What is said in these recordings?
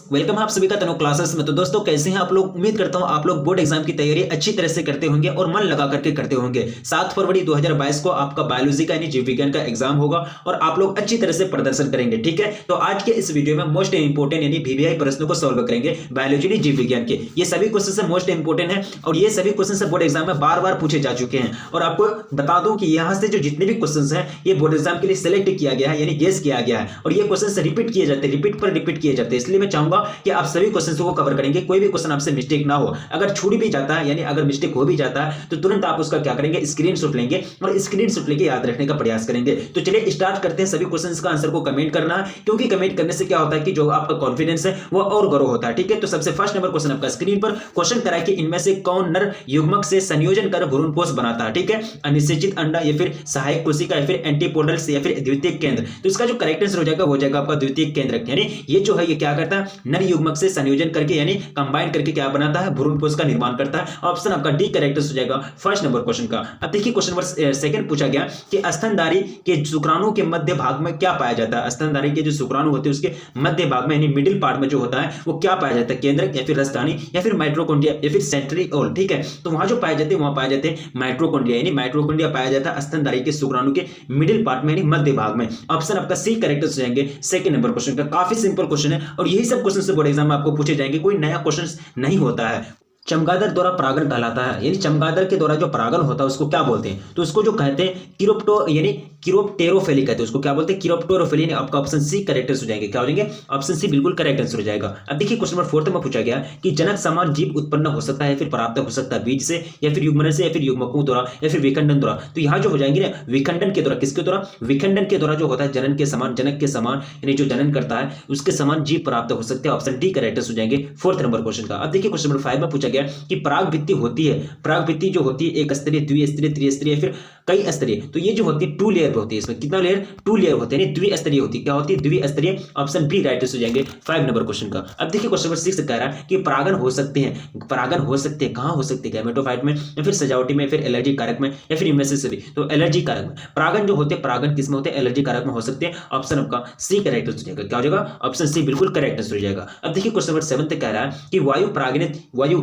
Welcome आप सभी का तनु क्लासेस में। तो दोस्तों कैसे हैं आप लोग। उम्मीद करता हूं आप लोग बोर्ड एग्जाम की तैयारी अच्छी तरह से करते होंगे और मन लगा करके करते होंगे। 7 फरवरी 2022 को आपका बायोलॉजी का यानी जीव विज्ञान का एग्जाम होगा और आप लोग अच्छी तरह से प्रदर्शन करेंगे। ठीक है, तो आज के इस वीडियो में मोस्ट इंपोर्टेंट यानी VVI प्रश्नों को सॉल्व करेंगे बायोलॉजी यानी जीव विज्ञान के। ये सभी क्वेश्चन मोस्ट इंपोर्टेंट है और ये सभी क्वेश्चन बोर्ड एग्जाम में बार बार पूछे जा चुके हैं। और आपको बता दूं कि यहाँ से जो जितने भी क्वेश्चन हैं ये बोर्ड एग्जाम के लिए सिलेक्ट किया गया है यानी गेस किया गया है और ये क्वेश्चन रिपीट किए जाते हैं, रिपीट पर रिपीट किए जाते हैं। इसलिए मैं चाहूंगा कि आप सभी क्वेश्चंस को कवर करेंगे, कोई भी क्वेश्चन आपसे मिस्टेक ना हो। अगर छूट भी जाता है यानी अगर मिस्टेक हो भी जाता है तो तुरंत आप उसका क्या करेंगे, स्क्रीनशॉट लेंगे और स्क्रीनशॉट लेके याद रखने का प्रयास करेंगे। तो चलिए स्टार्ट करते हैं। सभी क्वेश्चंस का आंसर को कमेंट करना है क्योंकि कमेंट करने से क्या होता है कि जो आपका कॉन्फिडेंस है वो और ग्रो होता है। ठीक है, तो सबसे फर्स्ट नंबर क्वेश्चन आपका स्क्रीन पर क्वेश्चन करा है कि इनमें से कौन नर युग्मक से संयोजन कर भ्रूणपोष बनाता है। ठीक है, अनिषेचित अंडा या फिर सहायक कोशिका या फिर एंटीपोडल या फिर द्वितीयक केंद्र। तो इसका जो करेक्ट आंसर हो जाएगा वो जाएगा आपका द्वितीयक केंद्र। यानी ये जो है ये क्या करता है, नर युग्मक से संयोजन करके यानी कंबाइन करके क्या बनाता है, भ्रूणपोष का निर्माण करता है। ऑप्शन आपका डी करेक्ट हो जाएगा फर्स्ट नंबर क्वेश्चन का। अब देखिए क्वेश्चन नंबर सेकंड पूछा गया कि स्तनधारी के शुक्राणु के मध्य भाग में क्या पाया जाता है। स्तनधारी के जो शुक्राणु होते हैं उसके मध्य भाग में यानी मिडिल पार्ट में जो होता है वो क्या पाया जाता है, केंद्रक या फिर राजधानी या फिर माइटोकॉन्ड्रिया या फिर सेंट्रिओल। ठीक है, तो वहां जो पाए जाते हैं वहां पाए जाते हैं माइटोकॉन्ड्रिया यानी माइटोकॉन्ड्रिया पाया जाता है स्तनधारी के शुक्राणु के मिडिल पार्ट में यानी मध्य भाग में। ऑप्शन आपका सी करेक्ट हो जाएंगे सेकंड नंबर क्वेश्चन का। काफी सिंपल क्वेश्चन है और यही सब क्वेश्चन से बोर्ड एग्जाम में आपको पूछे जाएंगे, कोई नया क्वेश्चन नहीं होता है। चमगादड़ द्वारा परागण कहलाता है यानी चमगादड़ के द्वारा जो परागण होता है उसको क्या बोलते हैं, तो उसको जो कहते हैं किरोप्टो यानी किरोप्टेरोफिली कहते हैं, उसको क्या बोलते हैं, किरोप्टेरोफिली। आपका ऑप्शन सी करेक्ट हो जाएंगे, क्या हो जाएंगे, ऑप्शन सी बिल्कुल करेक्ट आंसर हो जाएगा। अब देखिए क्वेश्चन नंबर 4 में पूछा गया कि जनक समान जीव उत्पन्न हो सकता है फिर प्राप्त हो सकता है बीज से या फिर युग्मन से या फिर युग्मकों द्वारा या फिर विखंडन द्वारा। तो यहाँ जो हो जाएंगे ना विखंडन के द्वारा, किसके द्वारा, विखंडन के द्वारा जो होता है जनन के समान, जनक के समान यानी जो जनन करता है उसके समान जीव प्राप्त हो सकते हैं। ऑप्शन डी करेक्ट हो जाएंगे फोर्थ नंबर क्वेश्चन का। अब देखिए क्वेश्चन नंबर 5 में पूछा गया कि पराग भित्ति होती है, पराग भित्ति जो होती है एक स्तरीय, द्विस्तरीय, त्रिस्तरीय या फिर कई स्तरीय। तो ये जो होती है 2 लेयर पे होती है, इसमें कितना लेयर, 2 लेयर होते हैं यानी द्विस्तरीय होती है। क्या होती है, द्विस्तरीय। ऑप्शन बी राइट हो जाएंगे 5 नंबर क्वेश्चन का। अब देखिए क्वेश्चन नंबर 6 कह रहा है कि परागण हो सकते हैं, परागण हो सकते हैं कहां हो सकते हैं, गैमेटोफाइट में या फिर सजावटी में, फिर एलर्जी कारक में या फिर इनमें से सभी। तो एलर्जी कारक में परागण जो होते हैं, परागण किसमें होते हैं, एलर्जी कारक में हो सकते हैं। ऑप्शन आपका सी करेक्ट हो जाएगा, क्या हो जाएगा, ऑप्शन सी बिल्कुल करेक्ट हो जाएगा। अब देखिए क्वेश्चन नंबर 7 कह रहा है कि वायु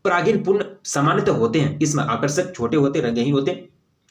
परागण पूर्ण सामान्यतः होते हैं, इसमें आकर्षक, छोटे होते, रंगहीन होते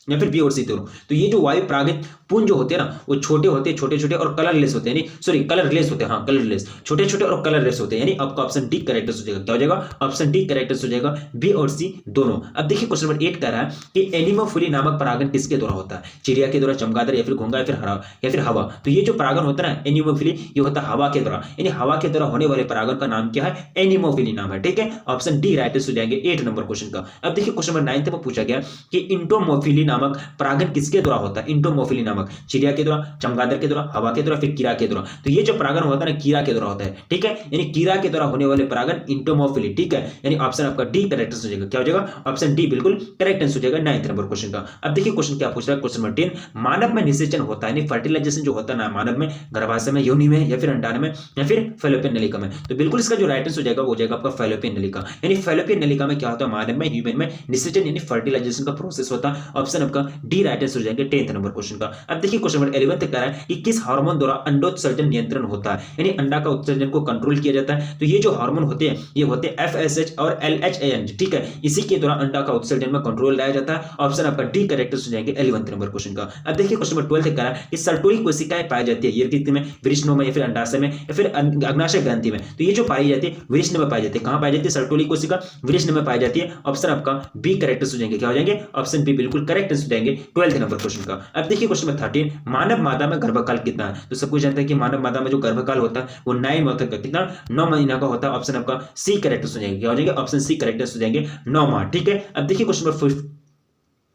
या फिर बी और सी दोनों। तो ये जो वायु परागित पुंज जो होते हैं ना वो छोटे होते हैं, छोटे छोटे और कलरलेस होते हैं, यानी सॉरी कलरलेस होते हैं, हाँ कलरलेस, छोटे छोटे और कलरलेस होते हैं। यानी आपका ऑप्शन डी करेक्ट हो जाएगा, क्या हो जाएगा, ऑप्शन डी करेक्ट हो जाएगा, बी और सी दोनों। अब देखिए क्वेश्चन नंबर 8 कह रहा है कि एनिमोफिली नामक परागण किसके द्वारा होता है, चिड़िया के द्वारा, चमगादड़ या फिर घोंघा या फिर हवा। तो ये जो परागण होता है ना एनिमोफिली, ये होता है हवा के द्वारा, यानी हवा के द्वारा होने वाले परागण का नाम क्या है, एनिमोफिली नाम है। ठीक है, ऑप्शन डी राइट हो जाएंगे 8 नंबर क्वेश्चन का। अब देखिए क्वेश्चन नंबर 9 में पूछा गया कि इंटोमोफिली नामक परागण किसके द्वारा होता है, इंटोमोफिली नामक, चिड़िया के द्वारा, चमगादड़ के द्वारा, हवा के द्वारा, फिर कीड़ा के द्वारा। तो ये जो परागण होता है ना कीड़ा के द्वारा होता है। ठीक है, यानी कीड़ा के द्वारा होने वाले परागण इंटोमोफिली। ठीक है, यानी ऑप्शन आपका डी करेक्ट हो जाएगा, क्या हो जाएगा, ऑप्शन डी बिल्कुल करेक्ट आंसर हो जाएगा 9 नंबर क्वेश्चन का। अब देखिए क्वेश्चन क्या पूछ रहा है क्वेश्चन नंबर 10, मानव में निषेचन होता है यानी फर्टिलाइजेशन जो होता है ना मानव में, गर्भाशय में, योनि में या फिर अंडाशय में या फिर फैलोपियन नलिका में। तो बिल्कुल इसका जो राइट आंसर हो जाएगा वो हो जाएगा आपका फैलोपियन नलिका। यानी फैलोपियन नलिका में क्या होता है, मानव में, ह्यूमन में निषेचन यानी फर्टिलाइजेशन का प्रोसेस होता है। ऑप्शन आपका डी राइट आंसर हो जाएंगे 10 नंबर क्वेश्चन का। अब देखिए क्वेश्चन नंबर 11 कह रहा है कि किस हार्मोन द्वारा अंडोत्सर्जन नियंत्रण होता है, यानी अंडा का उत्सर्जन को कंट्रोल किया जाता है। तो ये जो हार्मोन होते हैं ये होते हैं FSH और LHAN। ठीक है, इसी के द्वारा अंडा का उत्सर्जन में कंट्रोल लाया जाता है। ऑप्शन आपका डी करेक्ट हो जाएंगे 11 नंबर क्वेश्चन का। अब देखिए क्वेश्चन नंबर 12 कह रहा है कि सर्टोरी कोशिकाएं पाई जाती है यकृत में, वृषण में या फिर अंडाशय में या फिर अग्नाशय ग्रंथि में। तो ये जो पाई जाती है वृषण में पाई जाती है, कहां पाई जाती है, सर्टोरी कोशिका वृषण में पाई जाती है। ऑप्शन आपका बी करेक्ट हो जाएंगे, क्या हो जाएंगे, ऑप्शन बी बिल्कुल करेक्ट हो जाएंगे 12 नंबर क्वेश्चन का। अब देखिए क्वेश्चन नंबर 13, मानव मादा में गर्भकाल कितना है। तो सबको जानते हैं कि मानव मादा में जो गर्भकाल होता है वो 9 मंथ का, कितना, 9 महीना का होता है। ऑप्शन आपका सी करेक्ट हो जाएंगे, क्या हो जाएंगे, ऑप्शन सी करेक्ट हो जाएंगे 9 माह। ठीक है, अब देखिए क्वेश्चन नंबर 15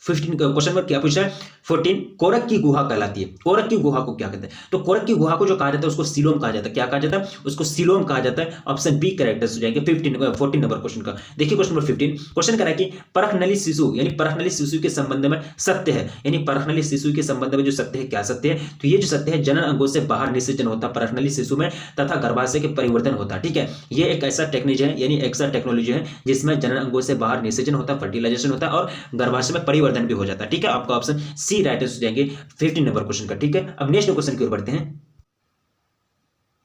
क्वेश्चन में क्या पूछा है 14, कोरक की गुहा कहलाती है। कोरक की गुहा को क्या कहते हैं, तो कोरक की गुहा को जो कहा जाता है उसको सीलोम कहा जाता है। क्या कहा जाता है, उसको सीलोम कहा जाता है। ऑप्शन बी करेक्ट हो जाएंगे 14 नंबर क्वेश्चन का। देखिए क्वेश्चन नंबर 15 क्वेश्चन करा कि परखनली शिशु यानी परखनली शिशु के संबंध में सत्य है, यानी परखनली शिशु के संबंध में जो सत्य है क्या सत्य है, तो ये जो सत्य है जनन अंगों से बाहर निषेचन होता है परखनली शिशु में तथा गर्भाशय के परिवर्तन होता है। ठीक है, ये एक ऐसा टेक्निक है यानी ऐसा टेक्नोलॉजी है जिसमें जनन अंगों से बाहर निषेचन होता है, फर्टिलाइजेशन होता है और गर्भाशय में परिवर्तन भी हो जाता है। ठीक है, आपका ऑप्शन सी राइट हो जाएंगे 15 नंबर क्वेश्चन का। ठीक है, अब नेक्स्ट क्वेश्चन की ओर बढ़ते हैं।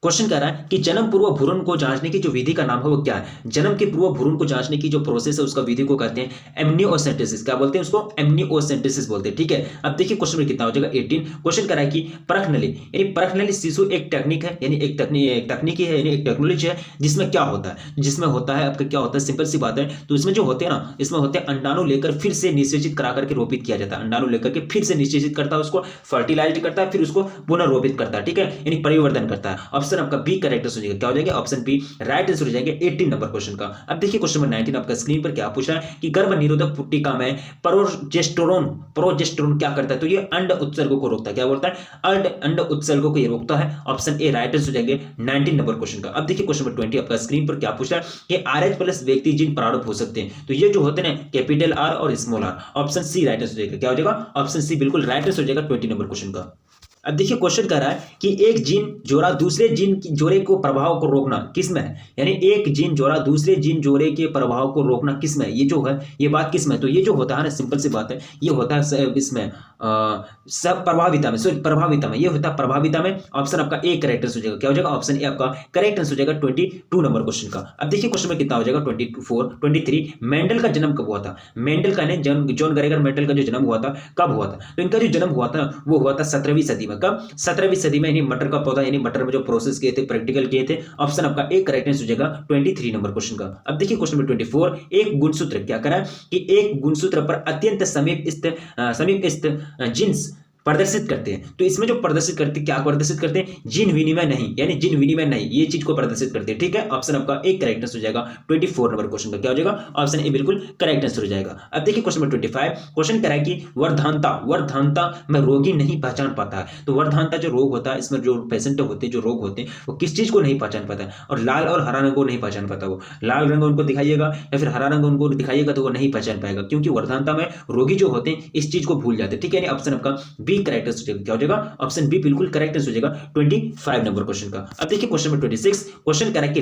क्वेश्चन कह रहा है कि जन्म पूर्व भ्रूण को जांचने की जो विधि का नाम है वो क्या है। जन्म के पूर्व भ्रूण को जांचने की जो प्रोसेस है उसका विधि को कहते हैं एमनियोसेंटेसिस। क्या बोलते हैं उसको? एमनियोसेंटेसिस बोलते हैं। ठीक है, अब देखिए क्वेश्चन में कितना हो जाएगा 18। क्वेश्चन कह रहा है कि परख नली यानी परख नली शिशु एक टेक्निक है, यानी एक तकनीकी है, यानी एक टेक्नोलॉजी है जिसमें क्या होता है, जिसमें होता है आपका क्या होता है, सिंपल सी बात है। तो इसमें जो होते हैं ना, इसमें होते हैं अंडाणु लेकर फिर से निषेचित करा करके रोपित किया जाता है। अंडाणु लेकर के फिर से निषेचित करता है, उसको फर्टिलाइज करता है, फिर उसको पुनर्रोपित करता है। ठीक है, यानी परिवर्तन करता है। ऑप्शन आपका बी करेक्ट हो जाएगा। क्या हो जाएगा? ऑप्शन बी राइट आंसर हो जाएगा 18 नंबर क्वेश्चन का। अब देखिए क्वेश्चन नंबर 19 आपका स्क्रीन पर क्या पूछ रहा है कि गर्भ निरोधक पुट्टिका में प्रोजेस्टेरोन क्या करता है? तो ये अंड उत्सर्ग को रोकता है। क्या बोलता है? अंड उत्सर्ग को ये रोकता है। ऑप्शन ए राइट आंसर हो जाएंगे 19 नंबर क्वेश्चन का। अब देखिए क्वेश्चन नंबर 20 आपका स्क्रीन पर क्या पूछ रहा है कि RH प्लस व्यक्ति जीन प्रारूप हो सकते हैं। तो ये जो होते हैं कैपिटल आर और small R. Option C right answer हो जाएगा। क्या हो जाएगा? ऑप्शन सी बिल्कुल राइट आंसर हो जाएगा 20 नंबर क्वेश्चन का। अब देखिए क्वेश्चन कर रहा है कि एक जीन जोड़ा दूसरे जीन की जोड़े को प्रभाव को रोकना किसमें है, यानी एक जीन जोड़ा दूसरे जीन जोड़े के प्रभाव को रोकना किसमें है, ये जो है ये बात किसमें है। तो ये जो होता है ना, सिंपल सी बात है, ये होता है इसमें सब प्रभाविता में, सॉरी प्रभाविता में, ये होता है प्रभाविता में। ऑप्शन आपका ए करेक्ट आंसर हो जाएगा। क्या हो जाएगा? ऑप्शन ए आपका करेक्ट आंसर हो जाएगा 22 नंबर क्वेश्चन का। अब देखिए क्वेश्चन में कितना हो जाएगा 23 मेंडल का जन्म कब हुआ था? मेंडल का जॉन ग्रेगर मेंडल का जो जन्म हुआ था कब हुआ था? तो इनका जो जन्म हुआ था वो हुआ था 17वीं सदी में। कब? 17वीं सदी में। यानी मटर का पौधा, यानी मटर में जो प्रोसेस किए थे, प्रैक्टिकल किए थे। ऑप्शन आपका एक करेक्ट आंसर हो जाएगा 23 नंबर क्वेश्चन का। अब देखिए क्वेश्चन नंबर 24 एक गुणसूत्र क्या करा कि एक गुणसूत्र पर अत्यंत समीप स्थित जीन्स प्रदर्शित करते हैं। तो इसमें जो प्रदर्शित करते क्या प्रदर्शित करते हैं? जीन विनिमय नहीं, यानी जीन विनिमय नहीं, ये चीज को प्रदर्शित करते हैं। ठीक है, ऑप्शन आपका एक करेक्ट आंसर हो जाएगा 24 नंबर क्वेश्चन का। क्या हो जाएगा? ऑप्शन ए बिल्कुल करेक्ट आंसर हो जाएगा। अब देखिए क्वेश्चन नंबर 25 क्वेश्चन कह रहा है कि वर्धानता में रोगी नहीं पहचान पाता है। तो वर्धानता जो रोग होता है, इसमें जो पेशेंट होते हैं, जो रोग होते हैं, वो किस चीज को नहीं पहचान पाता है? और लाल और हरा रंग को नहीं पहचान पाता। वो लाल रंग उनको दिखाइएगा या फिर हरा रंग उनको दिखाइएगा तो वो नहीं पहचान पाएगा, क्योंकि वर्धानता में रोगी जो होते हैं इस चीज को भूल जाते हैं। ठीक है, ऑप्शन आपका बी करेक्ट आंसर हो जाएगा। ऑप्शन बी बिल्कुल करेक्ट आंसर हो जाएगा 25 नंबर क्वेश्चन का। अब देखिए क्वेश्चन नंबर 26 क्वेश्चन कह रहा है कि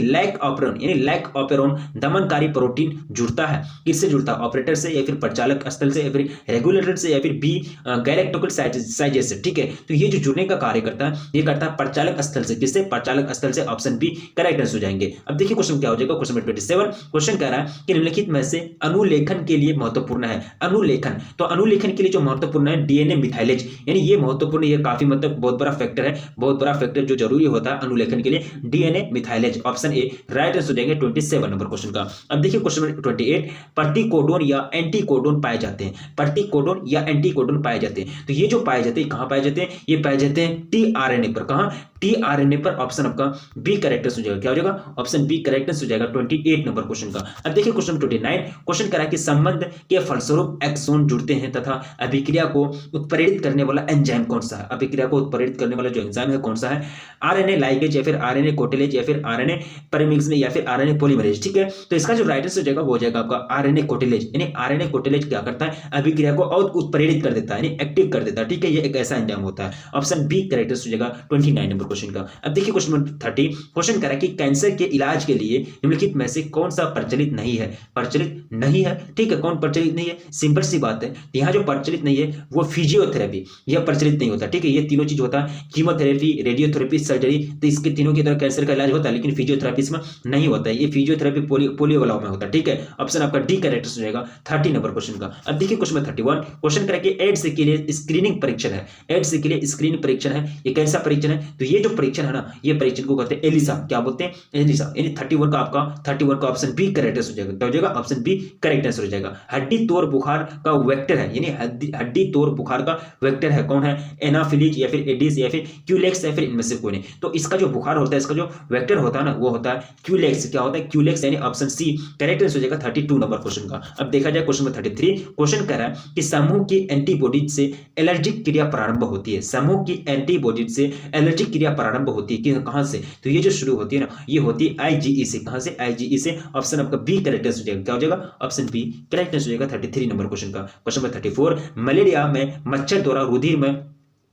लैक ऑपेरॉन दमनकारी प्रोटीन जुड़ता है, किससे जुड़ता है? ऑपरेटर से या फिर प्रचालक स्थल से या फिर रेगुलेटर से या फिर बी गैलेक्टिकल साइजेस से। ठीक है, तो ये जो जुड़ने का कार्य करता है ये करता है प्रचालक स्थल से। किससे? प्रचालक स्थल से। ऑप्शन बी करेक्ट आंसर हो जाएंगे। अब देखिए क्वेश्चन क्या हो जाएगा क्वेश्चन नंबर 27 क्वेश्चन कह रहा है कि निम्नलिखित में से अनुलेखन के लिए महत्वपूर्ण है। अनुलेखन, तो अनुलेखन के लिए जो महत्वपूर्ण है डीएनए मिथाइलेज, यानी ये महत्वपूर्ण, ये काफी मतलब बहुत बड़ा फैक्टर है, बहुत बड़ा फैक्टर जो जरूरी होता है अनुलेखन के लिए, DNA methylase. Option A right answer हो जाएंगे 27 नंबर क्वेश्चन का। अब देखिए क्वेश्चन नंबर 28 प्रतिकोडोन या एंटीकोडोन पाए जाते हैं। प्रतिकोडोन या एंटीकोडोन पाए जाते हैं। तो ये जो पाए जाते हैं कहां पाए जाते हैं? ये पाए जाते हैं टीआरएनए पर। कहां? टीआरएनए पर। ऑप्शन आपका बी करेक्ट हो जाएगा। क्या हो जाएगा? ऑप्शन बी करेक्ट हो जाएगा 28 नंबर क्वेश्चन का। अब देखिए क्वेश्चन 29 क्वेश्चन करा कि संबंध के फलस्वरूप एक्सोन जुड़ते हैं तथा अभिक्रिया को उत्प्रेरित करने वाला एंजाइम कौन सा है? अभिक्रिया को उत्प्रेरित करने वाला जो एंजाइम है कौन सा है? आरएनए लाइगेज या फिर आरएनए कोटिलेज या फिर आरएनए परिमिक्स या फिर आरएनए पॉलीमरेज। ठीक है, तो इसका जो राइट आंसर हो जाएगा वो हो जाएगा आपका आरएनए कोटिलेज। यानी आरएनए कोटिलेज क्या करता है? अभिक्रिया को और उत्प्रेरित कर देता है, यानी एक्टिव कर देता है। ठीक है, ये एक ऐसा एंजाइम होता है। ऑप्शन बी करेक्ट हो जाएगा 29 नंबर क्वेश्चन का। अब देखिए क्वेश्चन नंबर 30 क्वेश्चन करा कि कैंसर के इलाज के लिए निम्नलिखित में से कौन सा प्रचलित नहीं है? प्रचलित नहीं है। ठीक है, कौन प्रचलित नहीं है? सिंपल सी बात है, यहाँ जो प्रचलित नहीं है वो फिजियोथेरेपी, यह प्रचलित नहीं होता। ठीक है, ये तीनों चीज होता है, कीमोथेरेपी, रेडियोथेरेपी, सर्जरी, तो इसके तीनों की तरह कैंसर का इलाज होता है, लेकिन फिजियोथेरेपी इसमें नहीं होता है। ये फिजियोथेरेपी पोलियो वाला में होता है। ठीक है, ऑप्शन आपका डी करेक्ट हो जाएगा 30 नंबर क्वेश्चन का। अब देखिए क्वेश्चन नंबर 31 क्वेश्चन करें कि एड्स के लिए स्क्रीनिंग परीक्षण है। एड्स के लिए स्क्रीनिंग परीक्षण है, ये कैसा परीक्षण है? तो ये जो परीक्षण है ना, ये परीक्षण को कहते हैं एलिसा। क्या बोलते हैं? एलिसा। यानी 31 का ऑप्शन बी करेक्ट हो जाएगा। क्या हो जाएगा? ऑप्शन बी करेक्ट आंसर हो जाएगा। हड्डी तोड़ बुखार का वेक्टर है, यानी हड्डी तोड़ बुखार का वेक्टर है कौन है? एनाफिलीज या फिर एडिस या फिर क्यूलेक्स या फिर इनमें से कोई नहीं। तो इसका जो बुखार होता है, इसका जो वेक्टर होता है ना, वो होता है क्यूलेक्स। क्या होता है? क्यूलेक्स, यानी ऑप्शन सी करेक्ट आंसर हो जाएगा 32 नंबर क्वेश्चन का। अब देखा जाए क्वेश्चन नंबर 33 क्वेश्चन कह रहा है कि समूह की एंटीबॉडीज से एलर्जिक क्रिया प्रारंभ होती है। समूह की एंटीबॉडीज से एलर्जिक क्रिया प्रारंभ होती है कहां से? तो ये जो शुरू होती है ना, ये होती है आईजीई से। कहां से? आईजीई से। ऑप्शन आपका बी करेक्ट आंसर हो जाएगा। क्या हो जाएगा? ऑप्शन बी करेक्ट आंसर हो जाएगा 33 नंबर क्वेश्चन का। क्वेश्चन नंबर 34 मलेरिया में मच्छर द्वारा रुधिर में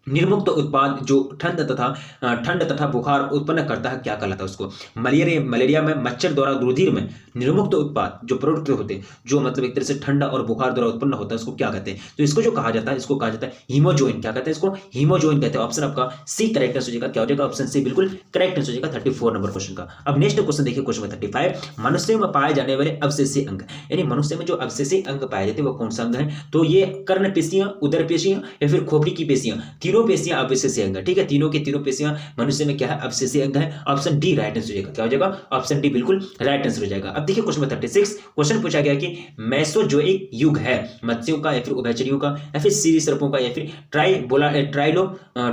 निर्मुक्त उत्पाद जो ठंड तथा बुखार उत्पन्न करता है क्या कहलाता है उसको? मलेरिया में मच्छर द्वारा रुधिर में निर्मुक्त उत्पाद जो प्रोडक्ट होते हैं, जो मतलब एक तरह से ठंडा और बुखार द्वारा उत्पन्न होता है, उसको क्या कहते हैं? तो इसको जो कहा जाता है, इसको कहा जाता है हीमोजोइन। क्या कहते हैं इसको? हीमोजोइन कहते हैं। ऑप्शन आपका सी करेक्ट हो जाएगा। क्या हो जाएगा? ऑप्शन सी बिल्कुल करेक्ट हो जाएगा 34 नंबर क्वेश्चन का। अब नेक्स्ट क्वेश्चन देखिए, क्वेश्चन 35, मनुष्य में पाए जाने वाले अवशेषीय अंग, यानी मनुष्य में जो अवशेषीय अंग पाए जाते हैं वो कौन सा अंग है? तो ये कर्ण पेशियां, उदर पेशियां या फिर खोपड़ी की पेशियां, तीनों पेशियां अवशेषीय अंग है। ठीक है, तीनों के तीनों पेशियां मनुष्य में क्या है? अवशेषीय अंग है। ऑप्शन डी राइट आंसर हो जाएगा। क्या हो जाएगा? ऑप्शन डी बिल्कुल राइट आंसर हो जाएगा। अब देखिए क्वेश्चन 36, क्वेश्चन पूछा गया कि मेसोजोइक युग है मत्स्यों का या फिर उभयचरियों का या फिर सरीसृपों का या फिर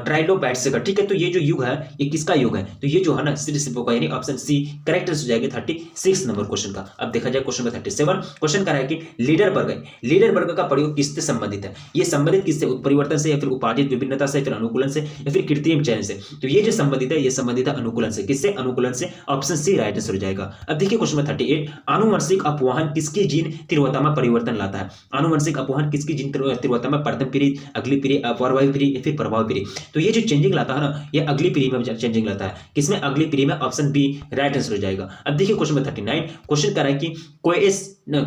ट्राइलोबैट्स का। ठीक है, तो ये जो युग है ये किसका युग है? तो ये जो है ना सरीसृपों का, यानी ऑप्शन सी करेक्ट हो जाएगा 36 नंबर क्वेश्चन का। अब देखा जाए क्वेश्चन 37, क्वेश्चन कर रहा है कि लीडर वर्ग का प्रयोग किससे संबंधित है? ये संबंधित किससे? उत्परिवर्तन से या फिर उपार्जित विभिन्नता से, फिर अनुकूलन से या फिर कृत्रिम चयन से? तो ये जो संबंधित है ये संबंधित है अनुकूलन से। किससे? अनुकूलन से। ऑप्शन सी राइट आंसर हो जाएगा। अब देखिए क्वेश्चन 38, आनुवंशिक अपवाहन किसकी जीन तीव्रता में परिवर्तन लाता है? आनुवंशिक अपवाहन किसकी जीन तीव्रता में? प्रथम पीढ़ी, अगली पीढ़ी, अपवर्वाही पीढ़ी या फिर प्रभाव पीढ़ी? तो ये जो चेंजिंग लाता है ना, ये अगली पीढ़ी में चेंजिंग लाता है। किसमें? अगली पीढ़ी में। ऑप्शन बी राइट आंसर हो जाएगा। अब देखिए क्वेश्चन 39, क्वेश्चन कर रहा है कि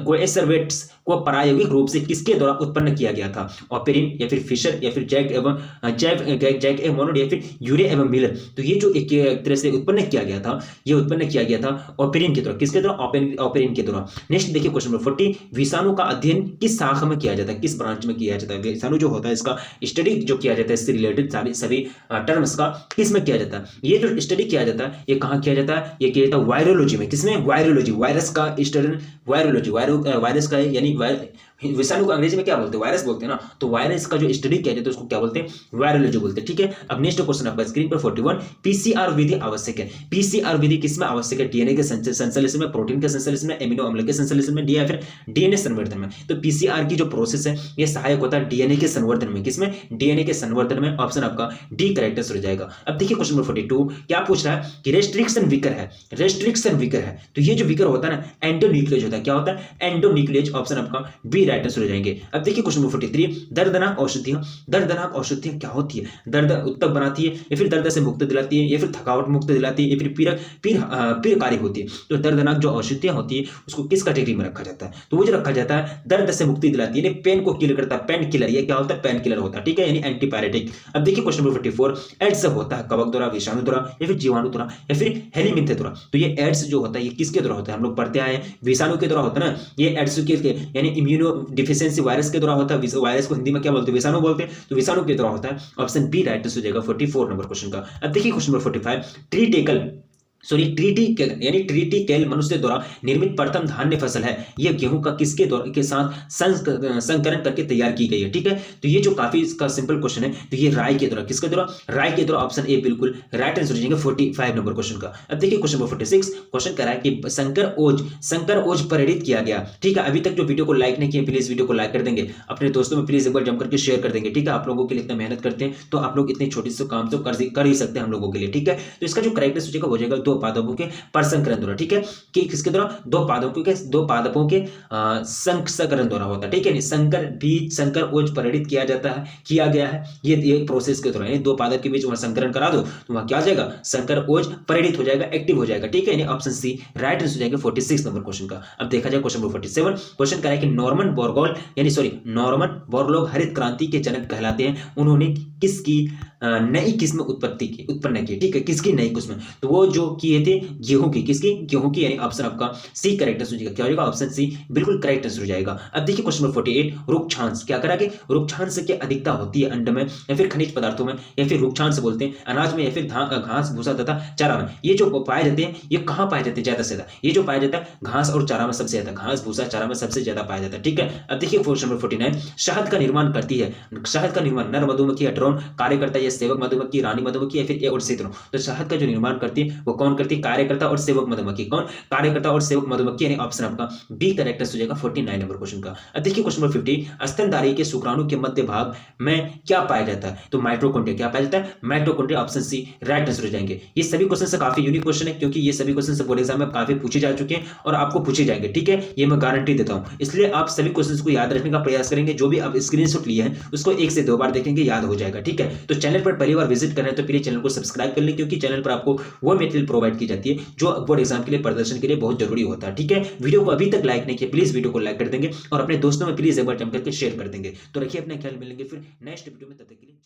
कोएसरवेट्स को प्रायोगिक रूप से किसके द्वारा उत्पन्न किया गया था? ऑपेरिन या फिर फिशर या फिर जैक एवं मोनोड या फिर यूरे एवं मिलर? तो ये जो एक तरह से उत्पन्न किया गया था, ये उत्पन्न किया गया था ऑपेरिन के द्वारा। किसके द्वारा? ऑपेरिन के द्वारा। नेक्स्ट देखिए क्वेश्चन नंबर 40, विषाणु का अध्ययन किस शाखा में किया जाता है? किस ब्रांच में किया जाता है? विषाणु जो होता है इसका स्टडी जो किया जाता है, इससे रिलेटेड सभी टर्म्स का किस में किया जाता है? ये जो स्टडी किया जाता है ये कहाँ किया जाता है? ये किया जाता है वायरोलॉजी में। किसमें? वायरोलॉजी। वायरस का स्टडी, वायरोलॉजी, वायरस का यानी विषाणु को अंग्रेजी में क्या बोलते हैं? वायरस बोलते हैं ना। तो वायरस का जो स्टडी किया जाता है उसको क्या बोलते हैं? वायरोलॉजी बोलते हैं। ठीक है, अब नेक्स्ट क्वेश्चन आपका स्क्रीन पर 41, पीसीआर विधि आवश्यक है। पीसीआर विधि किसमें आवश्यक है? डीएनए के संश्लेषण में, प्रोटीन के संश्लेषण में, एमिनो अम्ल के संश्लेषण में, या फिर डीएनए संवर्धन में? तो पीसीआर की जो प्रोसेस है ये सहायक होता है डीएनए के संवर्धन में। किसमें? डीएनए के संवर्धन में। ऑप्शन आपका डी करेक्ट आंसर हो जाएगा। अब देखिए क्वेश्चन नंबर 42, क्या पूछ रहा है कि रेस्ट्रिक्शन विकर है। रेस्ट्रिक्शन विकर है तो ये जो विकर होता है ना, एंडोन्यूक्लियस होता है। क्या होता है? एंडोन्यूक्लियस। ऑप्शन आपका बी राइट आंसर हो जाएंगे। अब देखिए क्वेश्चन नंबर 43, दर्दनाक औषधियां। दर्दनाक औषधियां क्या होती है? दर्द उत्तक बनाती है या फिर दर्द से मुक्त दिलाती है या फिर थकावट मुक्त दिलाती है या फिर पीरकारी होती है? तो दर्दनाक जो औषधियां होती है उसको किस कैटेगरी में रखा जाता है? तो वो जो रखा जाता है दर्द से मुक्ति दिलाती है, यानी पेन को किल करता है। पेन किलर, ये क्या होता है? पेन किलर होता है। ठीक है, यानी एंटीपायरेटिक। अब देखिए क्वेश्चन नंबर 44, एड्स होता है कवक द्वारा, विषाणु द्वारा या फिर जीवाणु द्वारा या फिर हेलिमिंथ द्वारा? तो ये एड्स जो होता है ये किसके द्वारा होता है? हम लोग पढ़ते आए हैं विषाणु के द्वारा होता है ना। ये एड्स के यानी इम्यूनो डिफिशियंसी वायरस के द्वारा होता है। वायरस को हिंदी में क्या बोलते हैं? विषाणु बोलते हैं। तो विषाणु के द्वारा होता है। ऑप्शन बी राइट हो जाएगा 44 नंबर क्वेश्चन का। अब देखिए क्वेश्चन नंबर 45, ट्रीटिकेल मनुष्य द्वारा निर्मित प्रथम धान्य फसल है। यह गेहूं का किसके द्वारा के साथ संकरण करके तैयार की गई है? ठीक है, तो ये जो काफी इसका सिंपल क्वेश्चन है, तो ये राय के द्वारा। किसके द्वारा? राय के द्वारा। ऑप्शन ए बिल्कुल राइट आंसर हो जाएगा 45 नंबर क्वेश्चन का। अब देखिए क्वेश्चन नंबर 46, क्वेश्चन कह रहा है कि संकर ओज प्रेरित किया गया। ठीक है, अभी तक जो वीडियो को लाइक नहीं किया प्लीज वीडियो को लाइक कर देंगे, अपने दोस्तों में प्लीज एक बार जम करके शेयर कर देंगे। ठीक है, आप लोगों के लिए इतना मेहनत करते हैं तो आप लोग इतने छोटे से काम तो कर ही सकते हैं हम लोगों के लिए। ठीक है, तो इसका जो करेक्ट आंसर हो जाएगा दो पादपों के परसंकरण द्वारा। ठीक है, कि किसके द्वारा? दो पादपों के संकरण द्वारा होता है। ठीक है, संकर बीज, संकर ओज प्रेरित किया गया है ये प्रोसेस के द्वारा। यानी दो पादप के बीच वहां संकरण करा दो तो वहां क्या हो जाएगा? संकर ओज प्रेरित हो जाएगा, एक्टिव हो जाएगा। ठीक है, यानी ऑप्शन सी राइट आंसर हो जाएगा 46 नंबर क्वेश्चन का। अब देखा जाए क्वेश्चन नंबर 47, क्वेश्चन कह रहा है कि नॉर्मन बोरलॉग हरित क्रांति के जनक कहलाते हैं। उन्होंने किसकी नई किस्म उत्पन्न की? ठीक है, किसकी नई किस्म? तो वो जो किए थे गेहूं की। किसकी? गेहूं की, यानी ऑप्शन आपका सी करेक्ट आंसर हो जाएगा। क्या हो जाएगा? ऑप्शन सी बिल्कुल करेक्ट आंसर हो जाएगा। अब देखिए क्वेश्चन नंबर 48, रुक्षांश। क्या करा के? रुक्षांश की अधिकता होती है अंड में या फिर खनिज पदार्थों में या फिर रुक्षांश बोलते हैं अनाज में या फिर घास भूसा तथा चारा में। ये जो पाए जाते हैं ये कहां पाए जाते हैं ज्यादा से ज्यादा? ये जो पाया जाता है घास और चारा में सबसे ज्यादा, घास भूसा चारा में सबसे ज्यादा पाया जाता है। ठीक है, अब देखिए क्वेश्चन नंबर 49, शहद का निर्माण करती है। शहद का निर्माण नर मधुमक्खी या ड्रोन कार्य करता है, सेवक मधुमक्खी, रानी मधुमक्खी या फिर ए और सी दोनों? तो शहद का जो निर्माण करती है वो कौन कौन करती है? कार्यकर्ता और सेवक मधुमक्खी। कौन? कार्यकर्ता और सेवक मधुमक्खी, यानी ऑप्शन आपका बी करेक्ट हो जाएगा 49 नंबर क्वेश्चन का। अब देखिए क्वेश्चन नंबर 50, स्तनधारी के शुक्राणु के मध्य भाग में क्या पाया जाता है? तो माइटोकॉन्ड्रिया। क्या पाया जाता है? Mitochondria, option C right answer हो जाएंगे। ये सभी क्वेश्चन से काफी यूनिक क्वेश्चन है, क्योंकि ये सभी क्वेश्चन बोर्ड एग्जाम में काफी पूछे जा चुके हैं और आपको पूछे जाएंगे, ठीक है, ये मैं गारंटी देता हूं। इसलिए आप सभी क्वेश्चंस को याद रखने का प्रयास करेंगे। जो भी आप स्क्रीनशॉट लिए हैं उसको 1 से 2 बार देखेंगे, याद हो जाएगा, ठीक है। तो चैनल पर पहली बार विजिट कर रहे हैं तो प्लीज चैनल को सब्सक्राइब कर लें, क्योंकि चैनल पर आपको वो मटेरियल प्रोवाइड की जाती है जो बोर्ड एग्जाम के लिए, प्रदर्शन के लिए बहुत जरूरी होता है, ठीक है। वीडियो को अभी तक लाइक नहीं किया, प्लीज वीडियो को लाइक कर देंगे और अपने दोस्तों में प्लीज एक बार टाइम करके शेयर कर देंगे। तो रखिए अपना ख्याल, मिलेंगे फिर नेक्स्ट वीडियो में, तब तक के लिए।